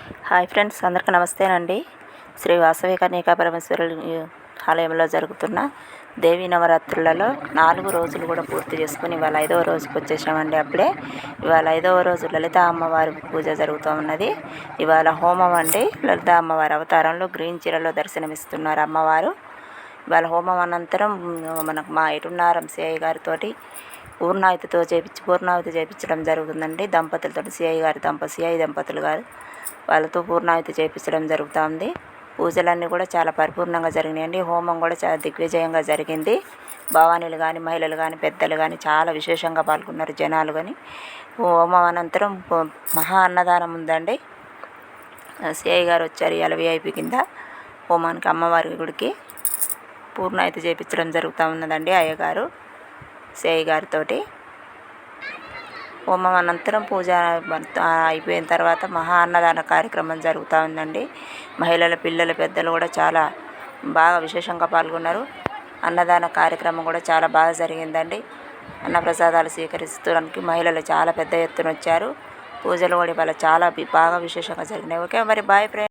Hi friends, అందరికీ నమస్తేనండి. శ్రీ వాసవి కన్యకా పరమేశ్వరుల ఆలయంలో జరుగుతున్న దేవీ నవరాత్రులలో 4 రోజులు కూడా పూర్తి చేసుకుని ఇవాళ 5వ రోజుకి వచ్చేసామండి. అప్పుడే ఇవాళ 5వ రోజు లలిత అమ్మవారి పూజ జరుగుతూ ఉన్నది. ఇవాళ హోమం అండి. లలిత అమ్మవారి అవతారంలో గ్రీన్ చీరలో దర్శనమిస్తున్నారు అమ్మవారు. ఇవాళ హోమం అనంతరం మనకు మా ఎటున్నారం సిఐ గారితో పూర్ణావతి చేయించడం జరుగుతుందండి. దంపతులతో సిఐ దంపతులు గారు వాళ్ళతో పూర్ణావతి చేయించడం జరుగుతుంది. పూజలన్నీ కూడా చాలా పరిపూర్ణంగా జరిగినాయండి. హోమం కూడా చాలా దిగ్విజయంగా జరిగింది. భవానీలు కానీ, మహిళలు కానీ, పెద్దలు కానీ చాలా విశేషంగా పాల్గొన్నారు జనాలు కానీ. హోమం అనంతరం మహా అన్నదానం ఉందండి. సిఐ గారు వచ్చారు ఇవాళ విఐపి కింద హోమానికి. అమ్మవారి గుడికి పూర్ణావతి చేయించడం జరుగుతూ ఉన్నదండి అయ్యగారు సిఐ గారితోటి. హోమం అనంతరం పూజ అయిపోయిన తర్వాత మహా అన్నదాన కార్యక్రమం జరుగుతూ ఉందండి. మహిళలు, పిల్లలు, పెద్దలు కూడా చాలా బాగా విశేషంగా పాల్గొన్నారు. అన్నదాన కార్యక్రమం కూడా చాలా బాగా జరిగిందండి. అన్నప్రసాదాలు స్వీకరించడానికి మహిళలు చాలా పెద్ద ఎత్తున వచ్చారు. పూజలు కూడా ఇవాళ చాలా బాగా విశేషంగా జరిగినాయి. ఓకే మరి, బాయ్ ఫ్రెండ్స్.